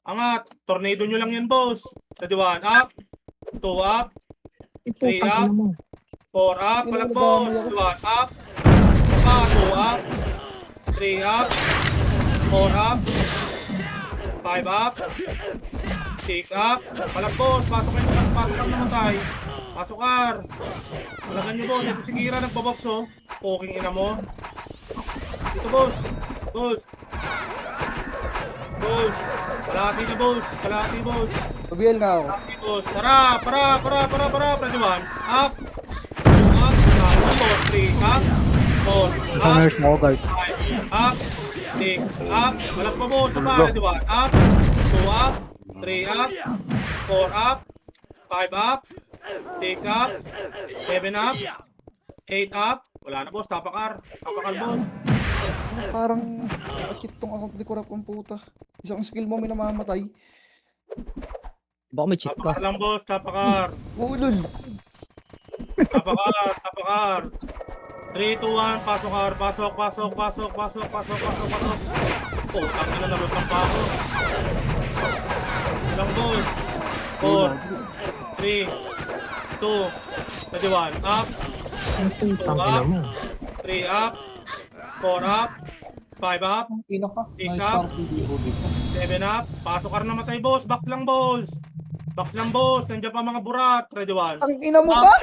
Angat. Tornado nyo lang yan, boss. Ready, 1 up. 2 up. 3 up. 4 up. Palagbo. 1 up. 2 up. 3 up. 4 up. 5 up. 6 up. Palagbo. Pasok kayo. Pasok lang namatay. Pasok kar. Malagan nyo, boss. Ito si Kira nagbabox, oh. Poking ina mo. Dito, boss. Boss. Boss. Kalahati na, boss. Kalahati, boss. Pabiel nga ako. Kalahati, boss. Para. Ready, 1 up. 2 up. 3 up. 4 Sa up. nurse mo, guard. 5 up. 6 up. Malak pa, boss. Sa pa. Ready, 1 up. 2 up. 3 up. 4 up. 5 up. 6 up. 7 up. 8 up. Wala na, boss. Tapakar. Tapakar, boss. Parang akit tong account ni Kurap ang puta. Isang skill mo may namamatay. Baka may cheat ka. Tapakar lang, boss. Tapakar. Ulol. Tapakar. 3, 2, 1. Pasok, kar. Pasok. Putang ina, nalutang pa ako. Ilang, boss. 4, 3, 2, ready, 1 up. 2 up. 3 up. 4 up. 5 up. 6 up. 7 up. Pasok ka rin namatay, boss. Box lang, boss. Nandiyan pa mga burat. Ready, 1. Ang ina mo ba?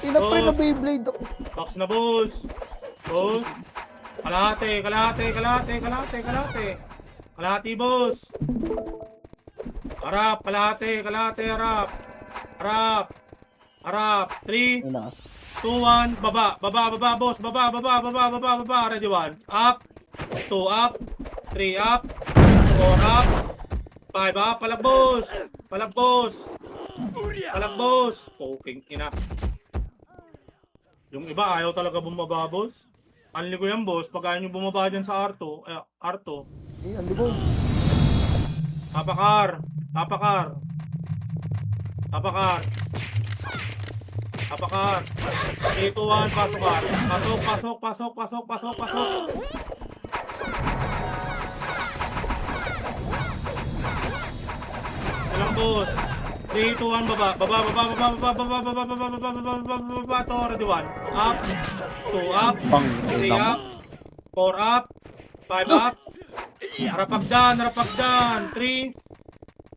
Pinapre na Beyblade ako. Box na, boss. Boss. Kalahati, boss. Harap, kalahati, harap. Harap. 3, 2, 1, baba, boss. Baba. Ready, 1. Up. 2 up. 3 up. 4 up. 5 up. Palag, boss. Poking ina. Yung iba ayaw talaga bumaba, boss. Anli ko yan, boss. Pag ayaw nyo bumaba dyan sa Arto. Ang libong. Tapakar. 3, 2, 1, pasok ka. Pasok. Ilang, boss. 3, 2, 1, baba. To, ready, 1. Up. 2 up. 3 up. 4 up. 5 up. Harapagdan. 3,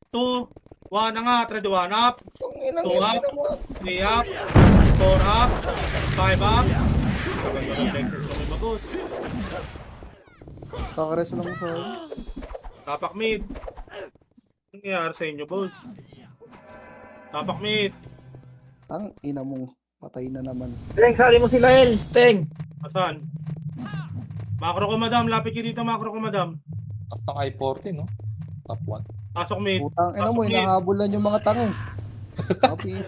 2, 1, angat. Ready, 1 up. Ang ina 2 mo. up. 3 up. 4 up. 5 up. Maganda ng Lexus kami ba, boss? Kakares lang sa akin. Tapak mid. Anong nangyayari sa inyo, boss? Tapak mid. Ang ina mo. Patay na naman. Teng, sali mo sila, El. Teng. Asan? Macro ko, madam. Lapit kayo dito, macro ko, madam. Hasta kay 40, no? Top 1. Pasok mid. Putang ina mo. Pasok mid. Hinahabulan yung mga tangi. Copy.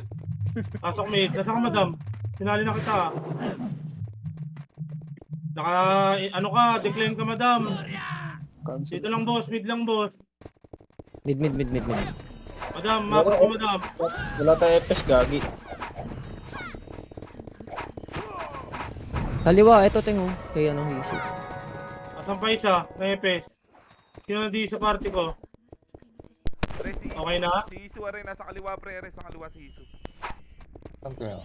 Pasok mid. Nasa ka, madam? Sinali na kita. Decline ka, madam. Cancel. Dito lang, boss. Mid lang, boss. Mid. Madam, macro ko, madam. Wala tayo FS, gagi. Kaliwa, eto tingo. Kaya ano, hiso. Asan pa isa? May epes. Sino nandito sa party ko? Okay na? Si Isu rin nasa kaliwa, pre. Sa kaliwa si Isu. Saan kaya?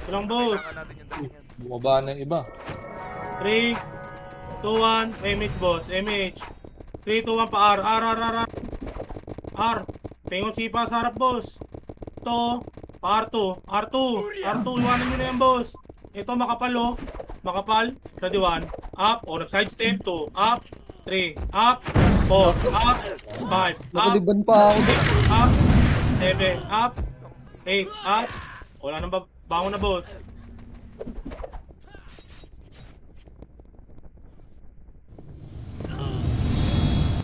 Ito lang, boss. Kailangan natin yung datingan. Bumaba na yung iba. 3, 2, 1. MH, boss. MH. 3, 2, 1 pa R. R. Tingong sipa sa harap, boss. Ito. R2. Iwanan nyo na yan, boss. Ito, makapal, oh. Makapal. Ready, 1. Up. O, nag-sidestep. 2. Up. 3. Up. 4. Up. 5. Up. Nakaliban pa ako. Up. 7. Up. 8. Up. Wala nang bangon na, boss.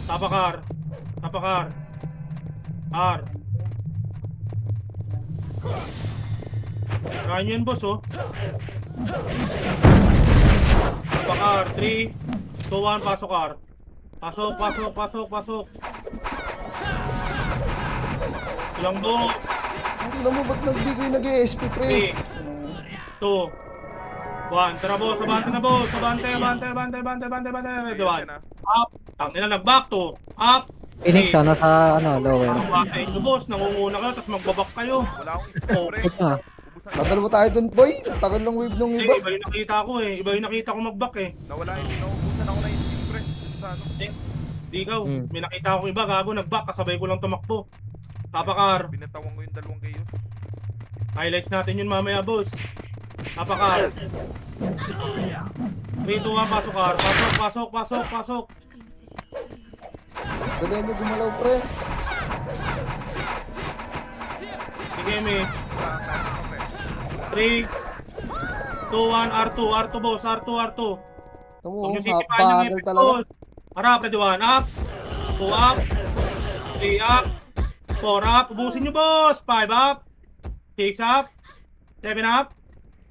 Tapakar. R. Kaya nyo yan, boss, oh. Tapakar. 3, 2, 1, pasok, R. Pasok. Ilang, boss. Ang ina mo. Ba't nag-SP pre? 3, 2, 1. Tara boss, abante na boss. Abante. Ready 1. Yan, ah. Up. Tangina nag-back to. Up. Phoenix, sana sa lower. Ang bata nyo boss, nangunguna kayo, tapos magbabak kayo. Wala akong stun, pre. Ito ah. Ubusan niya. Dadalawa tayo dun, boy. Tagal ng wave nung Eh, iba. iba yung nakita ko eh. Iba yung nakita ko mag-back eh. Nawala hindi naubusan ako na yung stun, pre. Sa ano? Di ikaw, Hmm. may nakita ko iba, gago, nag-back, kasabay ko lang tumakbo. Tapakar, Binatawan ko yung dalawang kayo. highlights natin yun mamaya boss. Tapakar. 3, 2, 1, pasok kar. Pasok. Dali nyo gumalaw, pre. Sige, me. 3, 2, 1, R2 boss, R2. Tamo, Huwag nyo sisipahan yung bagal effect talaga. boss. Harap, ready 1, up. 2 up. 3 up. 4 up. Ubusin nyo boss. 5 up. 6 up. 7 up.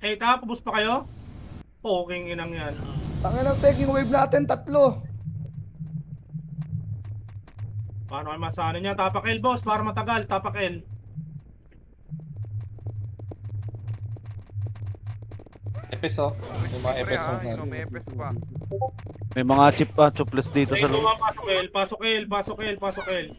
8 up. Ubus pa kayo? Poking inang yan. Tangin ang taking wave natin, 3. Paano kayo masana niya? Tapakel boss para matagal. Tapakel. Epes oh. Yung mga Pre, epes ha? oh. Yun, oh, may epes pa. May mga chip pa, chupless dito sa 3, 2, loob. 1, pasok el. 7.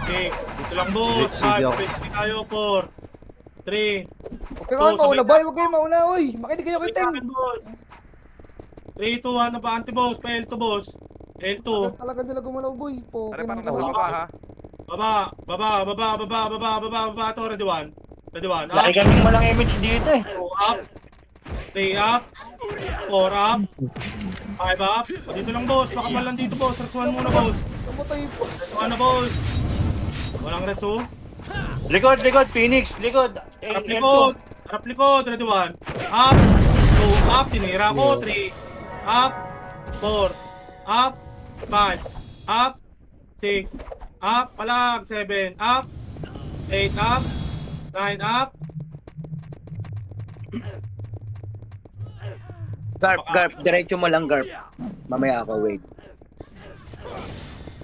6. Dito lang boss. Sige, 5. ako. Sabay tayo. 4. 3. Okay nga, mauna, boy. Huwag kayo mauna, oy. Makinig kayo kay Teng. 3, 2, 1. Napaan boss. Pa L2 boss. L2. Tagal talaga nila gumalaw, boy. Pare, Poking parang ang nasa kawa. baba, ha? Baba. To, ready 1. Up. Laki kaming walang image dito eh. 2 up. 3 up. 4 up. 5 up. Dito lang boss. Pakapal lang dito boss. Resuan muna boss. Namatay po. Resuan na boss. Walang resu. Likod, Phoenix, likod. Harap likod. Ready 1. Up. 2 up. Tinira ko. 3 up. 4 up. 5 up. 6 up. Palag. 7 up. 8 up. 9 up. Garp, diretso mo lang, Garp. Mamaya ako, wait.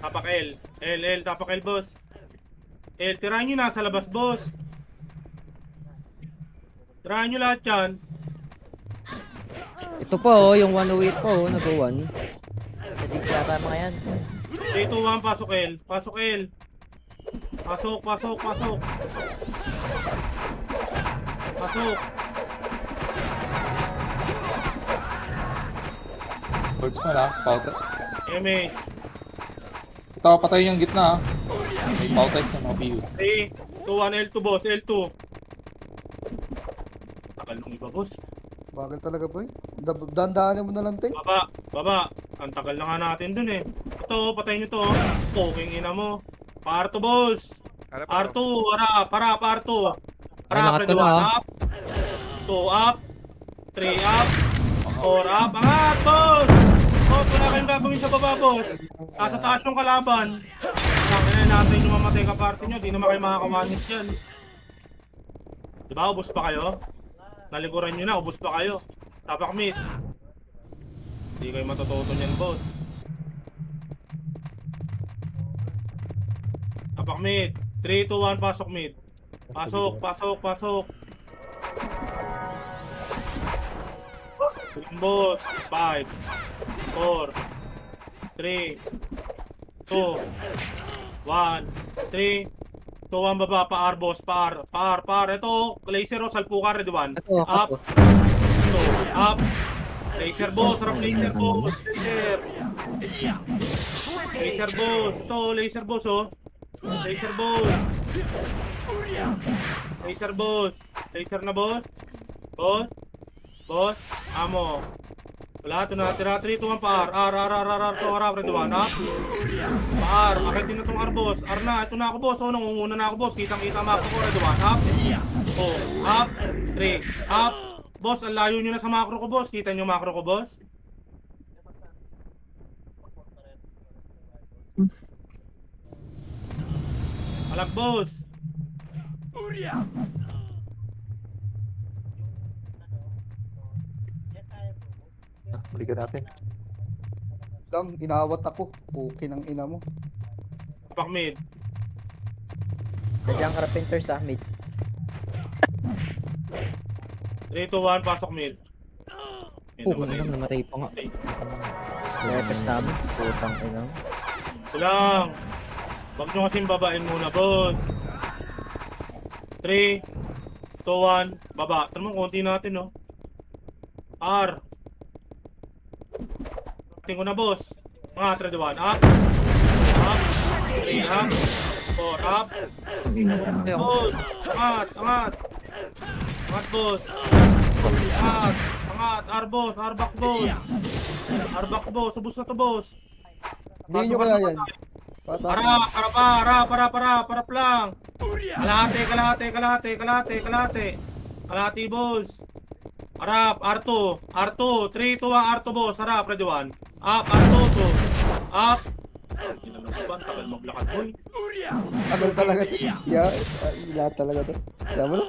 Tapak L. Tapak L, boss. L, tirahan nyo nasa labas, boss. Tirahan nyo lahat yan. Ito pa oh, yung 108 pa oh, nag-1. Naging yata mga yan. 3, 2, 1, pasok L. Pasok. Birds man ah. Powder. MA. Ito, patay yung gitna ah. Powder sa mga PU. 3, 2, 1, L2, boss. L2. Takal nung iba, boss. Bagal talaga, boy. Dandaanin mo na lang, Teng. Baba. Ang tagal na nga natin dun eh. Ito, patay nyo to. Poking ina mo. Parto, boss. Harap, R2, harap, R2. Ay, Harap, nakato ready, na, 1 ah. up. 2 up. 3 up. 4 up. Angat, boss! Boss, wala kayong gagawin sa baba, boss. Nasa taas yung kalaban. Kaya natin yung mamatay ka party nyo. Di naman kayo makakamanit yan. Diba, ubos pa kayo? Nalikuran nyo na, ubos pa kayo. Tapak mid. Di kayo matututo nyan, boss. Tapak mid. 3, 2, 1, pasok mid. Pasok. Boss. 5, 4, 3, 2, 1, 3, 2, 1, baba, paar, boss, paar. Ito, laser, salpukan, ready 1. Ito, Up. ako. 2, up. Laser, boss, harap laser, boss. Laser, boss. Ito, laser, boss, oh. Laser, boss. Laser na, boss. Boss. Amo. Wala, ito na. Tira, 3, 2, 1, paar. R. Ito, harap, ready 1. Up. Paar. Akitin na itong R, boss. R na. Ito na ako, boss. Oh, nangunguna na ako, boss. Kitang-kita mako ko. Ready 1. Up. Oh, up. 3. Up. Boss, ang layo nyo na sa macro ko, boss. Kita nyo macro ko, boss. Alag, boss. Balikan natin. Lang, inawat ako. Okay ng ina mo. Tapak mid. Nandiyan carpenter sa mid. 3, 2, 1, pasok mid. Yun, Oh, namatay. namatay pa nga. Lepes namin. Putang ina. Kulang. Wag nyo kasing babain muna, boss. 3, 2, 1, baba. Tama, konti natin, no? R. Tingin ko na, boss. Mga 3, 2, 1, up. Up. 3, up. 4, up. Boss. Angat, angat. Angat, boss. Angat. Angat. R, boss. R, back, boss. R, back, boss. Subos na to, boss. Hindi nyo kaya yan. Para lang. Kalahati, boss. Harap, R2, 3, 2, 1, R2, boss. Harap, ready 1. Up, R2, 2. Up. Tagal maglakad, boy. Tagal talaga to. Yeah, lahat talaga to. Alam mo na?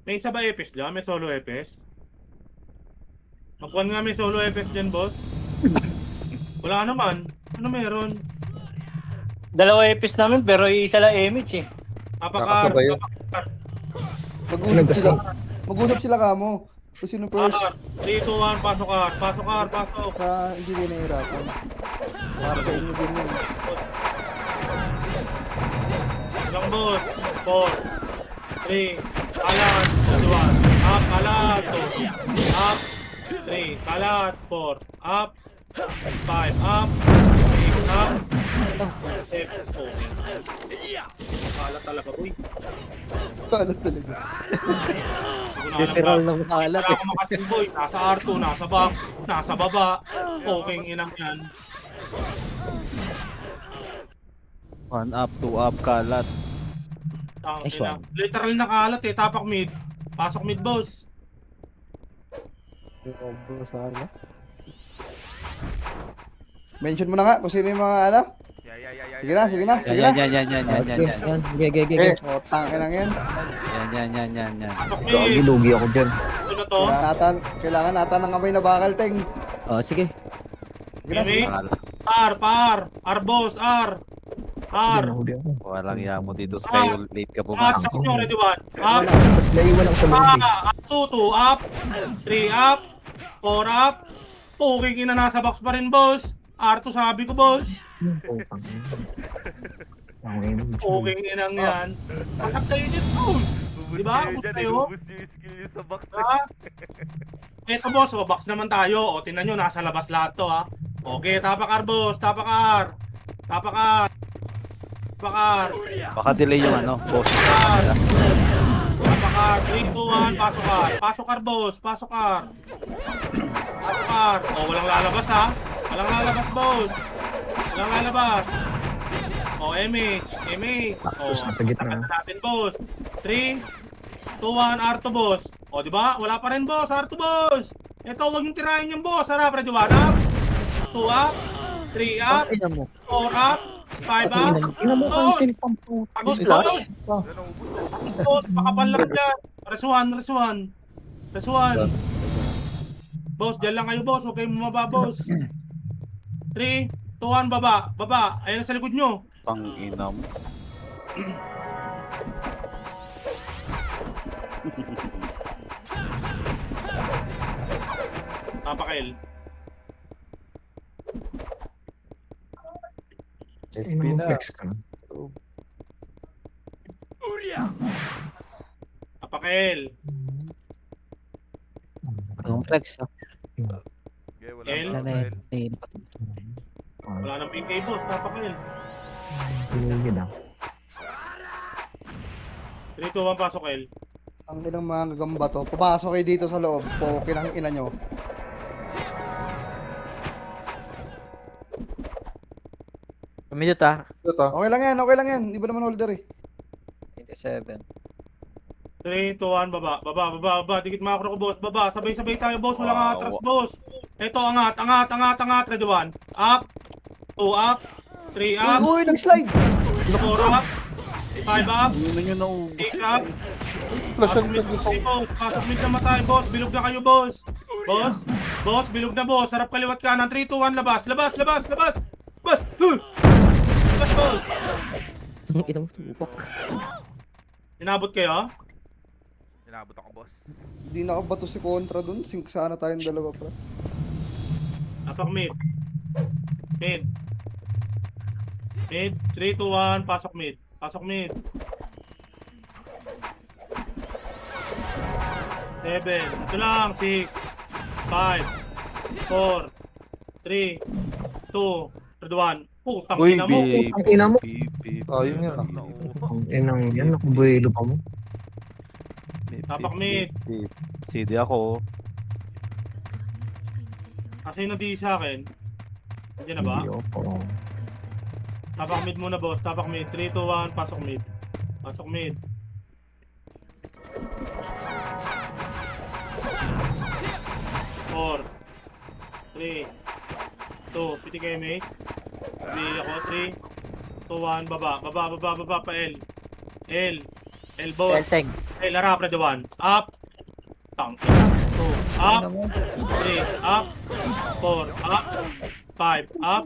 May isa ba EPS dyan? May solo EPS? Magkuhan nga may solo EPS dyan, boss. Wala naman. Ano meron? Dalawa epis namin pero isa lang image eh. Kakasabay yun. Mag-usap sila kamo. Kung sino first, 3, 2, 1, pasok R. Pasok R, pasok. ka hindi kayo nahihirapan. Para sa inyo din yun. Ilang boss? 4, 3, kalat, 1. Up, kalat, 2. Up, 3, kalat, 4. Up, 5, up, 6, up. 7, okay. Kalat talaga, boy. Paano talaga? Literal na makalat Wala akong makasin, boy. Nasa R2, nasa back, nasa baba. Okay, inang yan. 1 up, 2 up, kalat. Nice Ina. one. Literal na kalat eh. Tapak mid. Pasok mid, boss. Sana. Mention mo na nga kung sino yung mga ano. Sige na, sige na, sige na. Yan. Gege. O, tangin lang yan. Yan. Pasok mid. Lugi ako dyan. Ito na to. Kailangan nata ng kamay na bakal, Teng. Oh, sige. Sige na, sige Mid. na. R, boss, R. R. Walang yamo dito, Sky. Late ka Pasok pumasok. nyo, ready 1. Up. Naiwan ako sa Up, 2, up. 3, up. 4, up. Puking ina, nasa box pa rin, boss. R2 sabi ko, boss. Puking inang yan. Pasag kayo dito, boss. Diba? Ubus kayo. Ubus yung skill nyo sa box. Ha? Eto, boss. O, box naman tayo. O, tingnan nyo, nasa labas lahat to, ha. Okay, tapak R, boss. Tapak R. Tapak R. Tapak R. Baka delay yung ano, boses na R. kanila. Tapak R. 3, 2, 1. Pasok R. Pasok R, boss. Pasok R. Pasok R. O, walang lalabas, ha. Walang lalabas, boss. Walang lalabas. O, MH. O, nasa gitna natin, boss. 3, 2, 1. R2, boss. O, diba? Wala pa rin, boss. R2, boss. Ito, huwag yung tirahin yung boss. Harap, ready, 1 up. 2 up. 3 up. 4 up. 5 up. Boss. Agos, boss. Boss, pakapal lang dyan. Res 1. Boss, dyan lang kayo, boss. Huwag kayong bumaba, boss. 3, 2, 1, baba. Baba. Ayun sa likod nyo. Pang-ina mo. Papakail. Papakail. Ang flex, no? Okay, wala L. na. Wala na yan. Ayun. Wala nang PK, boss. Papakail. 3, 2, 1, pasok, L. Ang inang mga gagamba to. Papasok kayo dito sa loob. Pokin ang ina nyo. Pamilot ah. Ito. Okay lang yan. Di ba naman holder eh. 87. 3, 2, 1, baba. Dikit makro ko, boss. Baba. Sabay-sabay tayo, boss. Walang Wow. atras, boss. Ito, angat. Ready, 1. Up. 2 up. 3 up. Uy, nag-slide. 4 up. 5 up. Yun na yun na 6 up. Flash Pasok on mid, boss. Pasok mid na matay, boss. Bilog na kayo, boss. Boss, bilog na, boss. Harap kaliwat kanan. 3, 2, 1, labas. Labas. Boss. Labas, boss. Putang ina mo, tupak. Inabot kayo? Inabot ako, boss. Hindi nakabato si Contra dun. Sync sana tayong dalawa, pre. Pasok mid. Mid. Mid. 3, 2, 1. Pasok mid. Pasok mid. 7. Ito lang. 6. 5. 4. 3. 2. 1. Putang Uy, ina mo. beep. Ang ina mo. Beep, beep. Oh, yun yun. Ang inang yan, nakabuelo pa mo. Beep, Tapak beep, mid. beep, beep. CD ako. Kasi hindi sa akin. Hindi na ba? Tapak mid muna, boss. Tapak mid. 3, 2, 1. Pasok mid. Pasok mid. Four. 3. 2. Piti kayo, mate. Sabi ako. 3, 2, 1. Baba. Baba, baba, baba pa L. L. L, boss. Elteng. L, harap na 1. Up. Tang. 2. Up. 3. Up. 4. Up. 5. Up.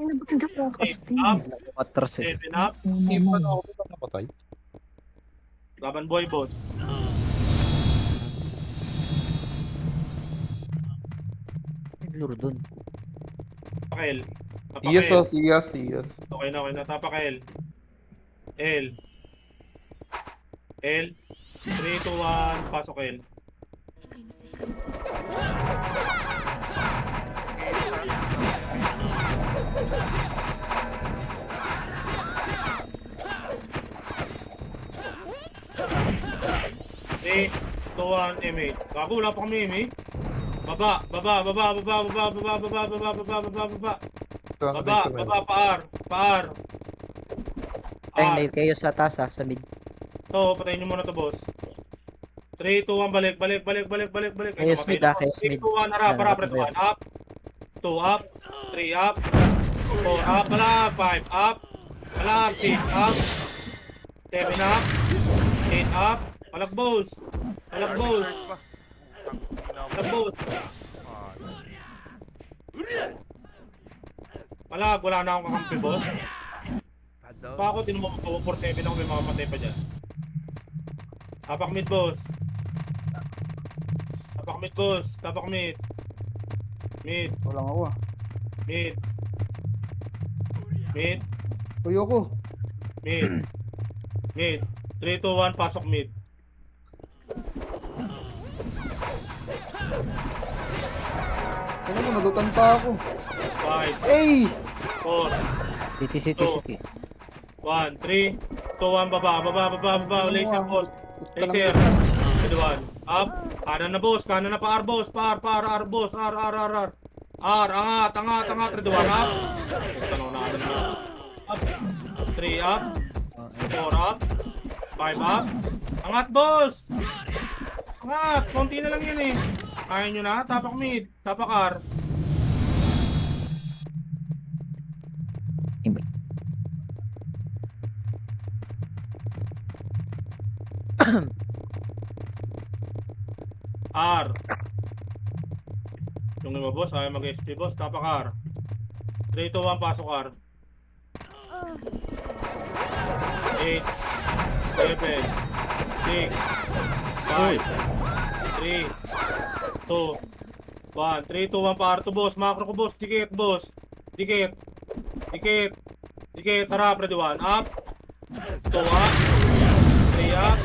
8. Up. Matras eh. 7. Up. Ipan ako ba napatay? Laban boy, boss. Nagluro dun. Tapak L. Tapak Iyas L. oh, iyas, iyas. Okay na, okay na. Tapak L. L. L. 3, 2, 1. Pasok L. Three, 2, 1, M8. Gago, wala pa kami M8. Baba, baba, baba, baba, baba, baba, baba, baba, baba, baba, baba. Baba, baba, paar, paar. Tay, nail kayo sa taas ha, sa mid. To, patayin nyo muna to, boss. 3, 2, 1, balik, balik, balik, balik, balik, balik. Kayo Ay, Smith, namatay na ah, kayo ako. 3, Smith. 2, 1, harap, harap, red 1, up. 2, up. 3, up. 4, up, malap. 5, up. Malap, 6, up. 7, up. 8, up. Malak, boss. Malak, boss. Malak, boss. Malak, wala na akong kakampi, boss. Pa ako, tinumo ko 4-7 ako, may makamatay pa dyan. Tapak mid, boss. Tapak mid, boss. Tapak mid. Mid, Walang ako, ah. mid. Mid, Uy, ako. mid. Mid. 3, 2, 1, pasok mid. Ano mo, nalutan pa ako. 5, Ey! 4, City, city, city. 1, 3, 2, 1, baba, baba, baba, baba, laser ball. Laser. Red 1, up. Kanan na, boss. Kanan na pa, R, boss. Pa, R, boss. R. R, angat, angat, angat. Red 1, up. Tanong na natin. Up. 3, up. 4, up. 5, up. Angat, boss. Angat. Konti na lang yun eh. Kaya nyo na. Tapak mid. Tapak R. R. Yung iba, boss. Ayaw mag-SP, boss. Tapak R. 3, 2, 1, pasok R. 8, 7, 6, 5, 3, 2, 1. 3, 2, 1, pa R to, boss. Macro ko, boss. Dikit, boss. Dikit. Dikit. Dikit. Harap, ready 1. Up. 2, up. 3, up.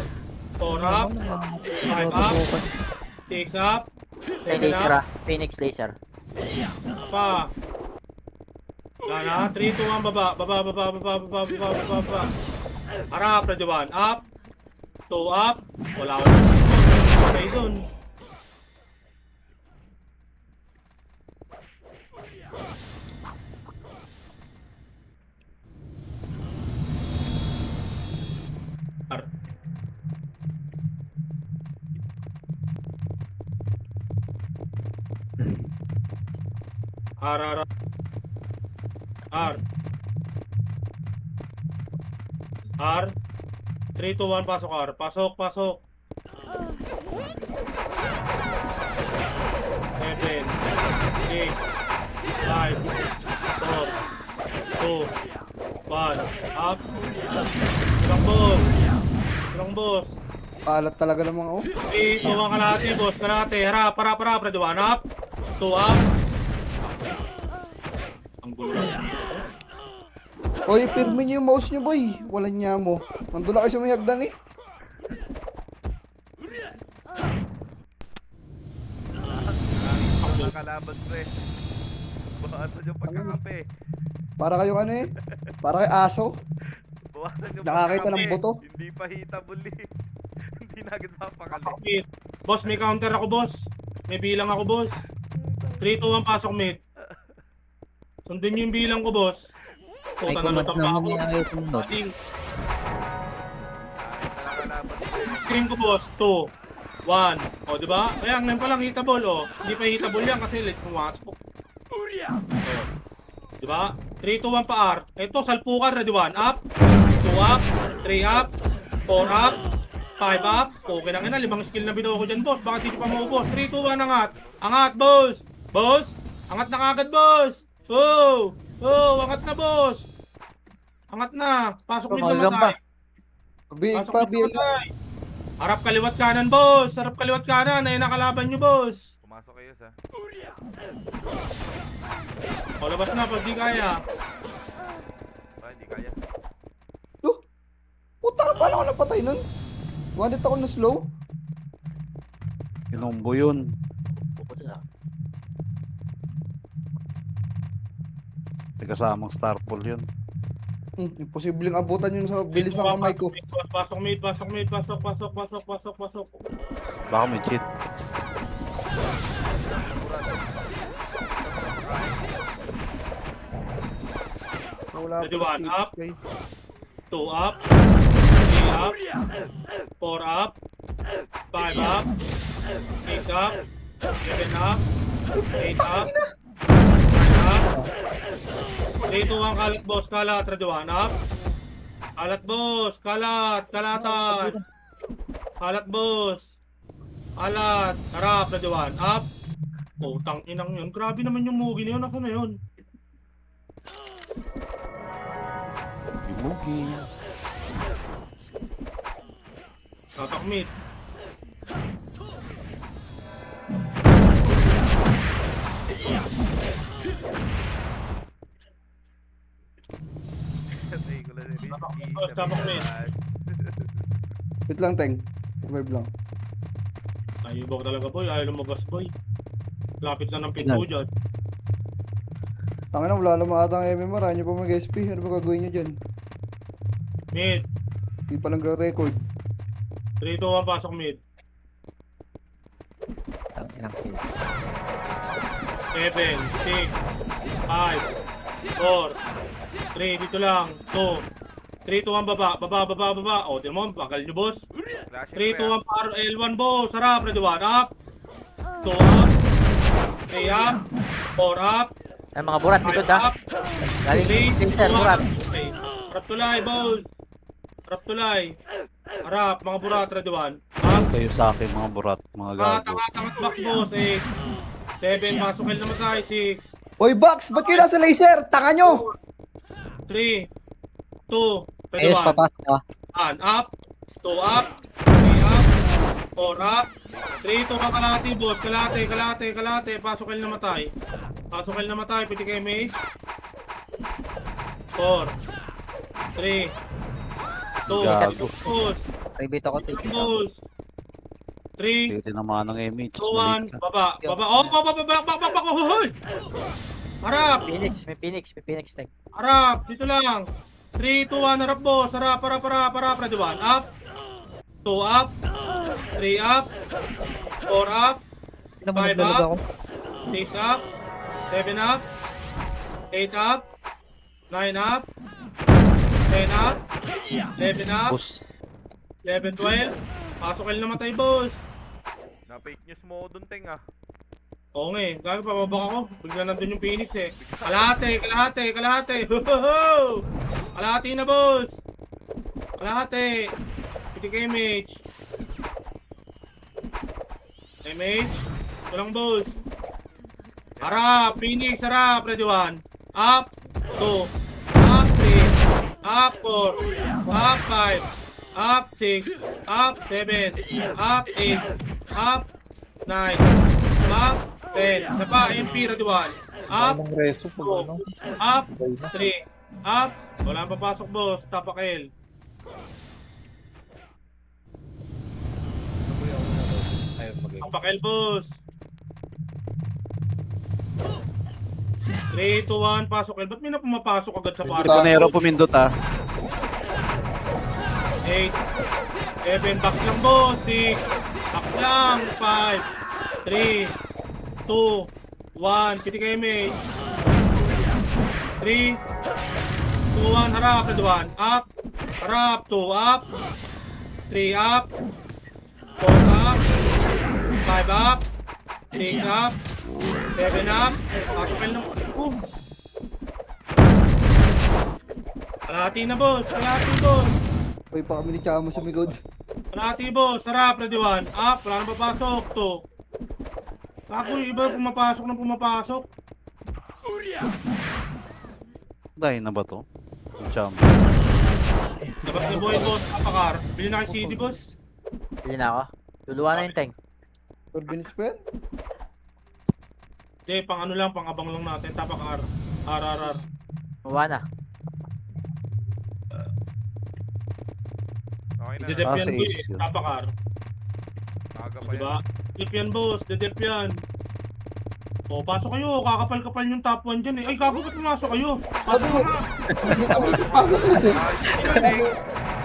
4, up. 5, up. 6, up. Tay, 7, laser up. ha. Phoenix laser. Pa. Wala na. 3, 2, 1, baba. Baba, baba, baba, baba, baba, baba, baba. Harap, ready 1. Up. 2, up. Wala ko. Okay dun. R. R. R. R. 3, 2, 1, pasok R. Pasok, pasok. 7, 6, 5, 4, 2, 1, up. Ilang boss. Kalat talaga ng mga 3, 2, 1, kalahati, boss. Kalahati. Harap, harap, ready, 1 up. 2 up. Ang gulo. Hoy, pirmin niyo yung mouse niyo, boy. Walang niya mo. Nandun na kayo sa may hagdan eh. Ang kalaban pre. Bawasan yung pagkakape. Para kayong ano eh. Para kay aso. Bawasan yung Nakakita ng pagkakape. buto. Hindi pa hitable eh. Hindi na agad mapakali. Mid. Boss, may counter ako, boss. May bilang ako, boss. 3, 2, 1, pasok, mid. Sundin niyo yung bilang ko, boss. May Puta, command nalutang pa naman ako. niya ayaw sumunod. Ading. Ang kalaban pre. Screen ko, boss. 2, 1. O, di ba? Kaya ngayon pa lang hitable, o. Hindi pa hitable yan kasi late pumasok. O. Di ba? 3, 2, 1 pa R. Ito, salpukan, ready 1. Up. 2 up. 3 up. 4 up. 5 up. Okay na nga na. 5 skill na binuo ko dyan, boss. Bakit hindi pa maubos? 3, 2, 1, angat. Angat, boss. Boss. Angat na kagad, boss. Oh. Oh, angat na, boss. Angat na. Pasok mid na Tumagal matay. Biig Pasok pa, mid na biig. matay. Harap kaliwat kanan, boss. Harap kaliwat kanan. Ayun ang kalaban nyo, boss. Pumasok kayo sa. O, labas na pag di kaya. Hindi kaya. Puta ka, paano ako napatay nun? 1 hit ako na slow. Inombo yun. May kasamang star pool yun. Imposibleng abutan yun sa bilis ng kamay ko. Pasok mid, pasok mid, pasok, pasok, pasok, pasok, pasok. Baka may cheat. Wala Ready, pa one, stage, up. guys. 2 up, 3 up, 4 up, 5 up, 6 up, 7 up, 8 up, 9 up. 3, 2, 1, kalat, boss, kalat, ready, 1 up. Kalat, boss, kalat, kalatan. Kalat, boss. Kalat, harap, ready, 1 up. Oh, tang inang yun. Grabe naman yung movie na yun. Ako na yun. Mugi. Tatak mid. Kasi ko lang risky. Tapak mid. Wait lang, Teng. Survive lang. Ayaw ba talaga, boy? Ayaw lumabas, boy. Lapit na ng pinto dyan. Tangina, wala naman ata ang MMR. Ano pa mag-SP? Ano ba gagawin nyo dyan? Mid. Hindi pa nagre-record. 3, 2, 1, pasok mid. Ang ilang kill. 7, 6, 5, 4, 3, dito lang. 2, 3, 2, 1, baba. Baba, baba, baba. O, di mo, bagal nyo, boss. 3, 2, 1, par L1, boss. Sarap, ready, 1, up. 2, up. 3, up. 4, up. Ay, mga burat, 5, likod ha. up. Galing 3, 2, laser, 1. burat. Okay. Harap tulay, boss. Harap tulay. Harap, mga burat, ready, 1. Up. Kayo sa akin mga burat, mga gago. Tangat back, boss. 8, 7, masukil na matay. 6, Hoy, Box! Ba't kayo nasa laser? Tanga nyo! 3, 2, ready, Ayos, 1. papasok ha. Up, 2 up, 3 up, 4 up, 3 to kalahati, boss, kalahati, kalahati, kalahati, pasok kayo na matay. Pasok kayo na matay, pwede kayo may 4, 3, 2, Gago. boss, Private ako, take it. boss, 3, Titi naman ng image. 2, 1, baba, baba, oh, baba, hoy! Harap, Phoenix, may Phoenix tag. harap, dito lang. 3, 2, 1, harap, boss, harap, ready, 1, up, 2 up, 3 up, 4 up, Ano mo 5 naglalog up, ako? 6 up, 7 up, 8 up, 9 up, 10 up, 11 up, Boss. 11, 12. Pasok kayo na matay, boss. Na-fake news mo dun, Teng ah. Oo nga eh, gagawin pababak ako. Bigla nandun yung Phoenix eh. Kalahati, kalahati, kalahati. Ho-ho-ho! Kalahati na, boss. Kalahati. Pwede ka image. Image. Ito lang, boss. Harap, Phoenix, harap. Ready, 1. Up, 2. Up, 3. Up, 4. Up, 5. up 6, up 7, up 8, up 9, up 10. Isa pa, MP, ready 1. Up, Ang reso pag ano. up, Sabay na. 3, up. Wala nang papasok, boss. Tapakel. Tapakel, boss. 3, 2, 1, pasok. Ba't may na pumapasok agad sa party? Iponero pumindot ah. 8, 7, box lang, boss. 6, box lang. 5, 3, 2, 1. Piti kayo, mate. 3, 2, 1. Harap. Ready 1. Up. Harap. 2, up. 3, up. 4, up. 5, up. 6, up. 7, up. Pasok kayo ng... Kalahati na, boss. Kalahati, boss. Uy, pa kami ni Chamo sa migod. Kalahati, boss. Sarap. Ready 1. Up. Wala nang papasok. 2. Ako, iba pumapasok na pumapasok. Dahil na ba to? Yung champ. Labas na boy, boss. Apakar. Bili na kay CD, boss. Hindi na ako. Luluwa na yung tank. Turbine spell? Hindi, pang ano lang, pang abang lang natin. Tapakar. RRR. Mawa na. Okay na. Dedep Ah, yan, sa boy. ace yun. Tapakar. Maaga pa yan. Diba? Dedep yan, boss. Dedep yan. O, pasok kayo. Kakapal-kapal yung top 1 dyan eh. Ay, gago, ba't pumasok kayo? Pasok ka nga.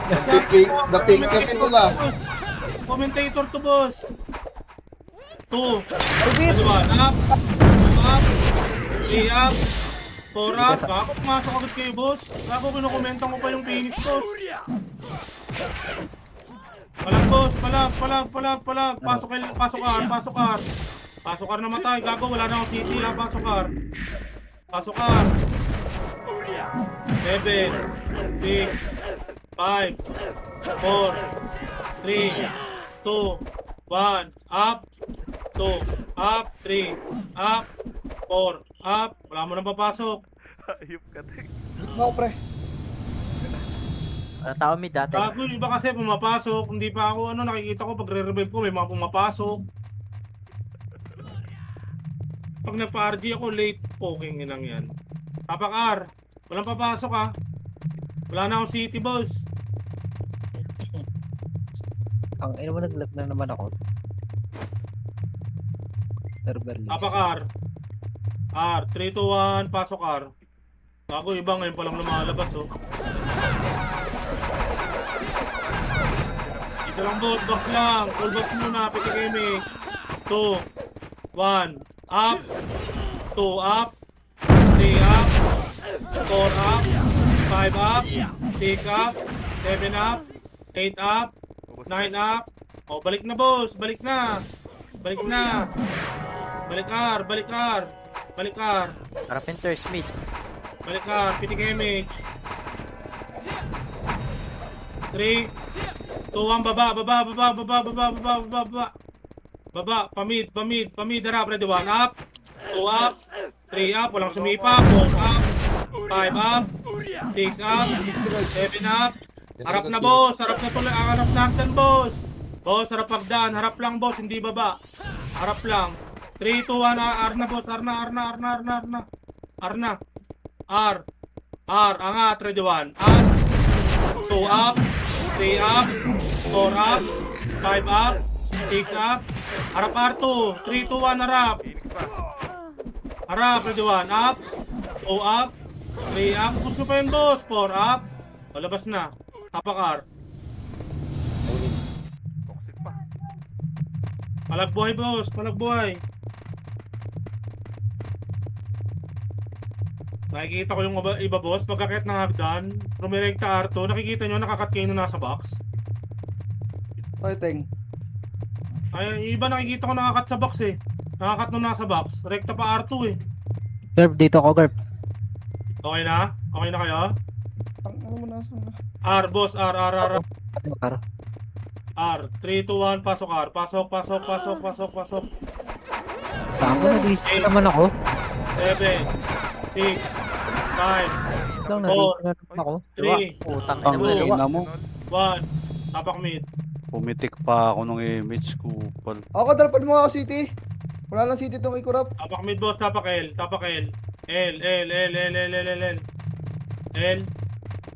The pink kami ko na. Commentator to, boss. 2. Diba? Up. Up. 3 up. 4 up. Gago, pumasok agad kayo, boss. Gago, kinukomentan ko pa yung finish, boss. Palag, boss. Palag. Pasok R. Pasok R namatay. Gago, wala na akong city ha. Pasok R. 7, 6, 5, 4, 3, 2, 1. Up. 2, up. 3, up. 4, up. Wala mo nang papasok. Ayup ka, Tek. No, pre. Tao mid dati. Gago, yung iba kasi pumapasok. Hindi pa ako nakikita ko pag re-revive ko may mga pumapasok. Pag nagpa-RG ako late, poking inang yan. Tapak R, walang papasok ha. Wala na akong city, boss. Ang ina mo nag-lap na naman ako. Server list. Tapak R. R, 3, 2, 1, pasok R. Gago, iba ngayon palang lumalabas oh. Ito lang, boss, box lang. Full box muna, piti gaming. 2, 1, up. 2 up. 3 up. 4 up. 5 up. 6 up. 7 up. 8 up. 9 up. Oh, balik na, boss. Balik na. Balik R. Balik R. Carpenter Smith. Balik R. Pitik image. 3, 2, 1, baba. Baba, pamid, harap, ready 1 up, 2 up, 3 up, walang sumipa, 4 up, 5 up, 6 up, 7 up, harap na boss, harap na tuloy, harap na hagdan boss. Boss, harap hagdan, harap lang boss, hindi baba. Harap lang. 3, 2, 1, R na boss, R na. R, angat, ready 1, up, 2 up, 3 up, 4 up, 5 up, 6 up, harap R2, 3, 2, 1, harap. Harap, ready 1, up, 2 up, 3 up, push ko pa yun boss, 4 up, palabas na, tapak R. Toxic pa. Palagbuhay boss, palagbuhay. Nakikita ko yung iba boss, pagkakit ng hagdan, rumirekta R2, nakikita nyo nakakat kayo nung nasa box. Fighting. Ay, iba nakikita ko nakakat sa box eh. Nakakat nung nasa box, rekta pa R2 eh. Garp, dito ako, Garp. Okay na? Okay na kayo? Ang ano mo nasa... R boss, R. Ar. R, 3, 2, 1, pasok R. Pasok. Saan ko nag-isip naman ako? 7, 6, 5, Lang, Four. nag-isip naman ako. 3, Utang Ang ina mo dalawa. ina mo. 1. Tapak mid. Pumitik pa ako ng image ko. Ako, darapan mo ako, City. Wala lang City tong ikurap. Tapak mid boss, tapak L. Tapak L. L, L, L, L, L, L, L, L. L.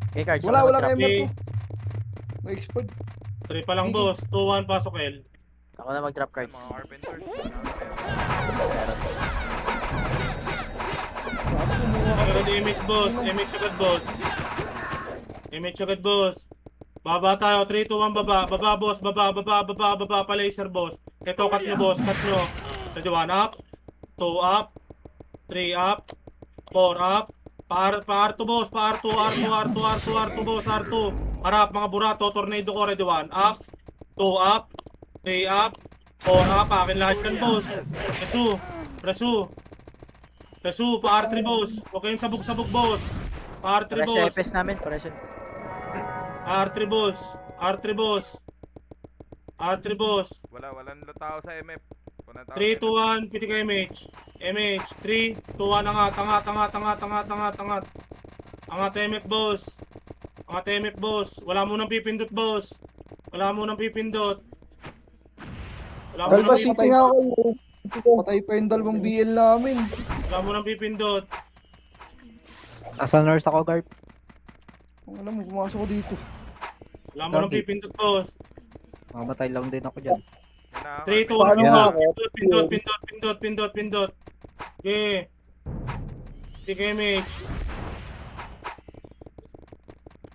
Okay, cards. Wala, ako wala mag-drop. MF ko. Na-expod. 3 pa lang boss. 2-1, pasok L. Ako na mag-drop cards. Mga carpenters. Agad image boss. Image agad boss. Image agad boss. Baba tayo. 3, 2, 1, baba. Baba boss. Baba, baba, baba, baba. Pa-laser boss. Ito, cut nyo boss. Cut nyo. Ready, 1 up. 2 up. 3 up. 4 up. Pa-R2 boss. Pa-R2, R2, R2, R2, R2 boss. R2. Harap mga burato. Tornado ko. Ready, 1 up. 2 up. 3 up. 4 up. Akin lahat yan boss. Presu. Presu, pa-R3 boss. Huwag kayong sabog-sabog boss. Pa-R3 Pressure boss. FS namin, pressure. R3 boss. R3 boss. R3 boss. Walang tao sa MF. 3, 2, 1, piti ka MH. MH, 3, 2, 1, angat. Angat MF boss. Angat MF boss. Wala mo nang pipindot boss. Wala mo nang pipindot. Wala mo Alba, nang City pipindot. nga ako. Patay pa yung dalawang BL namin. Wala mo nang pipindot. Nasa nurse ako, Garp. Kung alam mo, pumasok ko dito. Wala mo nang pipindot boss. Mamamatay lang din ako dyan. 3, 2, 1, Paano nga pindot. Okay. Sige, MH.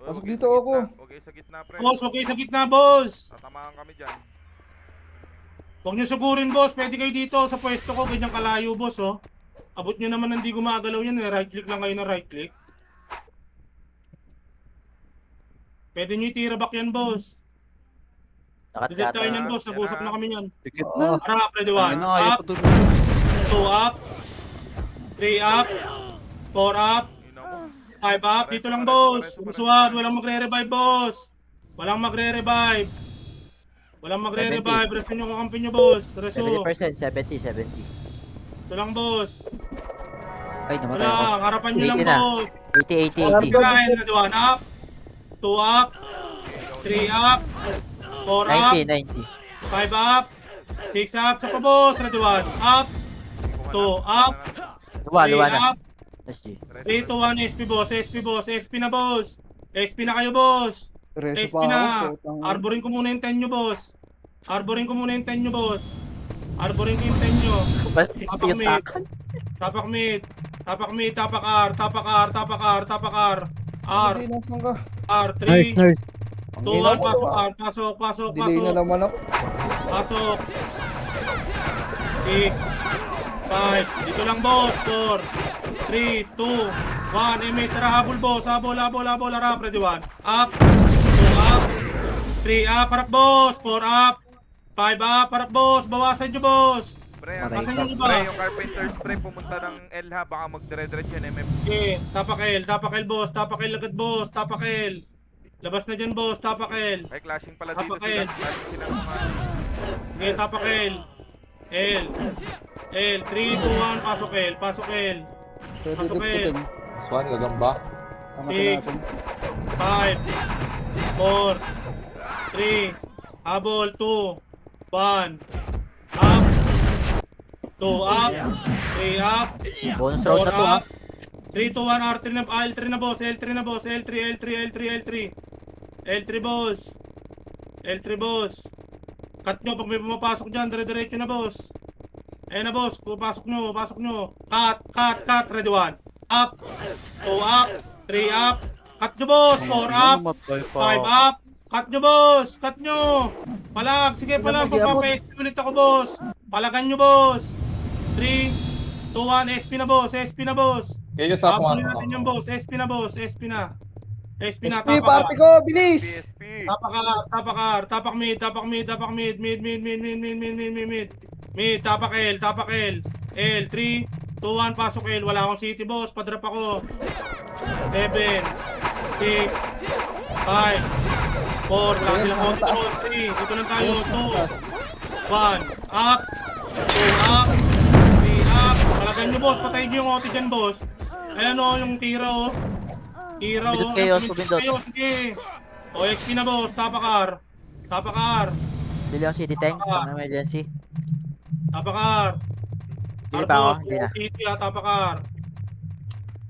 Pasok dito ako. Okay, sa gitna, pre. Boss, huwag kayo sa gitna, boss. Tatamaan kami dyan. Huwag nyo sugurin, boss. Pwede kayo dito sa pwesto ko. Ganyan kalayo, boss, oh. Abot nyo naman hindi gumagalaw yan. Right click lang kayo na right click. Pwede nyo itira back yan, boss. Didit tayo Nakat-cut. yan, boss. Nag-usap na kami yan. Dikit na. Harap, ready, 1. Ay, ayaw Up, pa dun. 2 up. 3 up. 4 up. 5 up. Dito lang, boss. Umusuwad. Walang magre-revive, boss. Walang magre-revive. Resto nyo kakampi nyo, boss. Resto. 70%, 70. Ito lang, boss. Ay, namatay ako. Wala, harapan nyo lang, 80 na. boss. 80. Tirahin na, 1 up. 2 up. 3 up. 4 up. 90. 5 up. 6 up. Sa pa, boss. Ready, 1 up. 2 up. 3 Luwa na. up. SG. 3, 2, 1, SP, boss. SP na, boss. SP na kayo, boss. Reso SP pa na. ako. putang- Arborin ko muna yung 10 nyo, boss. Arborin ko yung 10 nyo. Tapak mid. Tapak R. R. Hindi, nasan ka? R3. Nurse. 2, 1, pasok. Delay na naman ako. Pasok. 6, 5. Dito lang, boss. 4, 3, 2, 1. Tara, habol, boss. Habol. Harap. Ready, 1. Up. 2 up. 3 up. Harap, boss. 4 up. 5 up. Harap, boss. Bawasan nyo, boss. Pre, Patay Bawasan ka. nyo ba? pre, yung carpenters, pre, pumunta ng L ha. Baka magdire-diretso yan, MF. Okay. Tapak L, boss. Tapak L agad, boss. Tapak L. Labas na dyan, boss. Tapak L. Ay, clashing pala dito Papakain. sila. Clashing sila ng mga... Okay, tapak L. L. 3, 2, 1. Pasok L. Pwede Pasok, dito. Swan, gagamba. Angatin natin. 5, 4, 3, habol, 2, 1, up, 2 up, 3 up, Bonus 4 round na to ha. up, 3, 2, 1, R3 na, L3 na, boss, L3 boss. Cut nyo pag may pumapasok dyan, dire-diretso na, boss. Ayan na, boss, pasok nyo. Cut, ready, 1, up, 2 up, 3 up, cut nyo, boss, 4 up, Namatay pa 5 ako. up! Cut nyo, boss! Cut nyo! Palag! Sige, palag! Magpapa-SP ulit ako, boss! Palagan nyo, boss! 3, 2, 1, SP na, boss! Kayo sa Habulin kung natin yung boss! SP na! SP, Tapak party ko, bilis! PSP. tapak mid! Mid, tapak L! L, 3, 2, 1, pasok L! Wala akong city, boss! Padrap ako! 7, 6, 5, 4, lagi lang control, 3, dito lang tayo, 2, 1, up, 2 up, 3 up, palagan nyo, boss, patayin nyo yung OT dyan, boss. Ayan o, yung tira o. Pindot kayo, Sige. O, XP na, boss, tapak R. Tapakar. Bili ang City Tank. Ah. Pang emergency. Tapakar. Bili pa ako. Arbos, Hindi na. City ha, tapakar.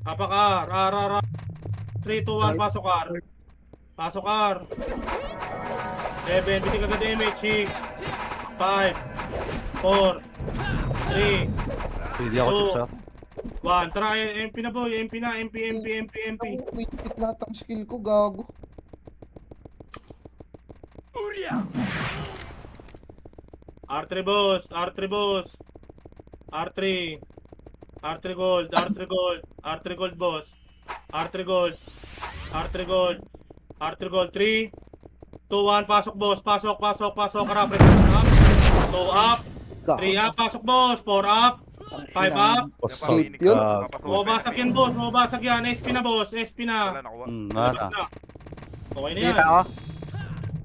Tapakar, 3, 2, 1, pasok kar. Pasok kar. 7, bitik agad damage, 6, 5, 4, 3, Hindi ako Oo. chips ha. 1. Tara, MP na boy, MP na, MP. Wait, lahat ang skill ko, gago. R3 boss, R3 boss. R3. R3 gold, R3 gold. R3 gold boss. R3 gold. R3 gold. R3 gold. 3, 2, 1, pasok boss. Pasok. Karap. Up. 2 up. 3 up, pasok boss. 4 up. 5 up. Pasok yun. ka. Mababasag yan boss, mababasag yan. SP na boss, SP Wala na. nakuha. Nada. Okay na Bili yan. pa ako.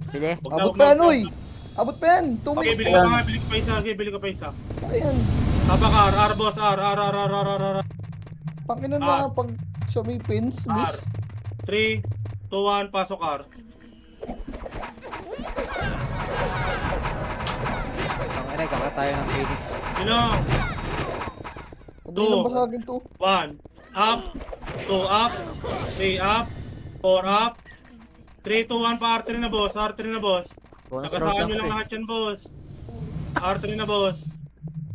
Bili. Huwag na, Abot huwag pa na, yan, huwag uy. na. Abot pa yan. 2 Okay, minutes bili pa ka yan. pa, bili ka pa isa. Okay, bili ka pa isa. Ayan. Tabakar, R boss, R. Tangina Ah. na pag siya may pins, miss. 3, 2, 1, pasok R. Ang ina, kakatayo ng Phoenix. Sino? Huwag nilang basagin to. 1, up, 2 up, 3 up, 4 up, 3, 2, 1 pa R3 na boss, R3 na boss. Bonus round Nakasaan nyo lang lang to eh. lahat yan boss. R3 na boss.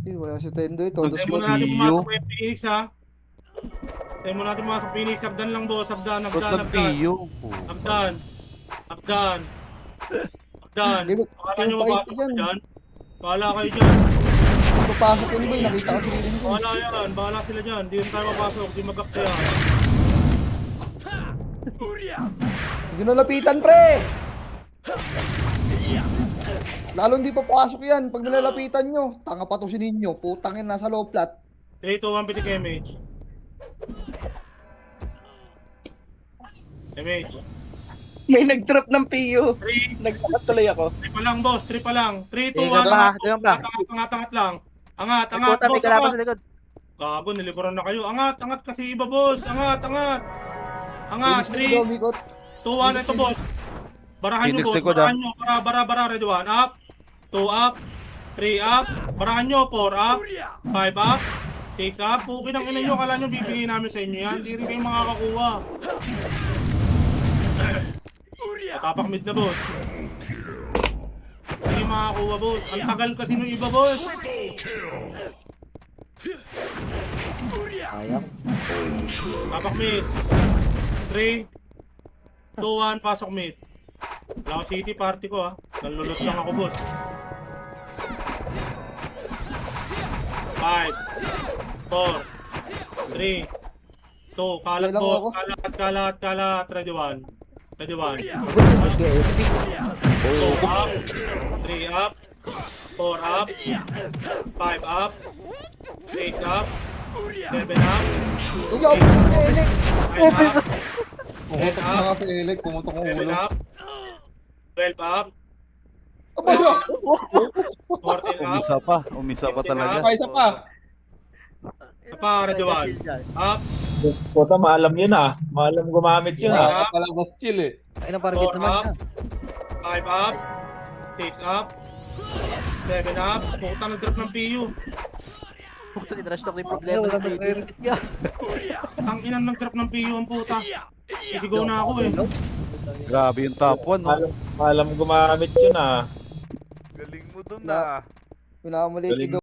Eh, wala si Tendo eh. Todos Tayo ko. muna natin Iyo. pumasok kay Phoenix ha. Tayo muna natin pumasok Phoenix, sabdan lang boss, sabdan. Ba't nag-PU? Sabdan. Baka nyo Yung mapasok fight ka yan. dyan. Bahala kayo dyan. Papasok yun boy. Nakita ko si Ririn ko. Bahala yan, bahala sila dyan. Di rin tayo mapasok, di mag-aksaya. Hindi na lapitan, pre! Lalo hindi papasok yan. Pag nilalapitan nyo, tanga pa to si Ninyo. Putangin nasa low flat. 3, 2, 1, pitik MH. MH. May nag-drop ng PU. 3, Nagsakat tuloy ako. 3 pa lang boss, 3 pa lang. 3, 2, 1, Tingnan pa, tingnan pa. angat lang. Angat, May puta, may boss, kalaban angat. sa likod. Gago, niliburan na kayo. Angat kasi iba boss. Angat. Angat, Phoenix 3, na umikot. 2, 1, ito boss. Barahan nyo Phoenix boss, likod, barahan nyo. Bara, ready 1, up. 2 up. 3 up. Barahan nyo, 4 up. 5 up. 6 up. Pukin ang ina nyo, kala nyo bibigay namin sa inyo yan. Hindi rin kayo makakakuha. Tapak mid na boss. Hindi makakuha boss. Ang tagal kasi nung iba boss. Sayang. Tapak mid. 3, 2, 1, pasok mid. Lao City party ko ha. Nalulot lang ako boss. 5, 4, 3, 2, kalat Kailan boss. ako? Kalat. Ready 1. 2 up, 3 up, 4 up, 5 up, 6 up, 7 up, Uy, ako na Elec. 9 up, Pumutok na nga si Elec, pumutok ang 11 ulo. up, 12 up, Aba! 14 up, Umisa pa talaga. Isa pa. ready 1, up, Puta, maalam yun ah. Maalam gumamit yun ah. Wala pala boss chill eh. Ay, ng target 4 naman up, na. 5 up, 6 up, 7 up, puta nag-drop ng PU. Puto, i-trash talk yung Ay, problema wala ng nang PD. target niya. Ang inang nag-drop ng PU ang puta. Sisigaw na ako eh. Grabe yung top 1. Maalam gumamit yun ah. Galing mo dun Na- ah. Pinakamaliki daw.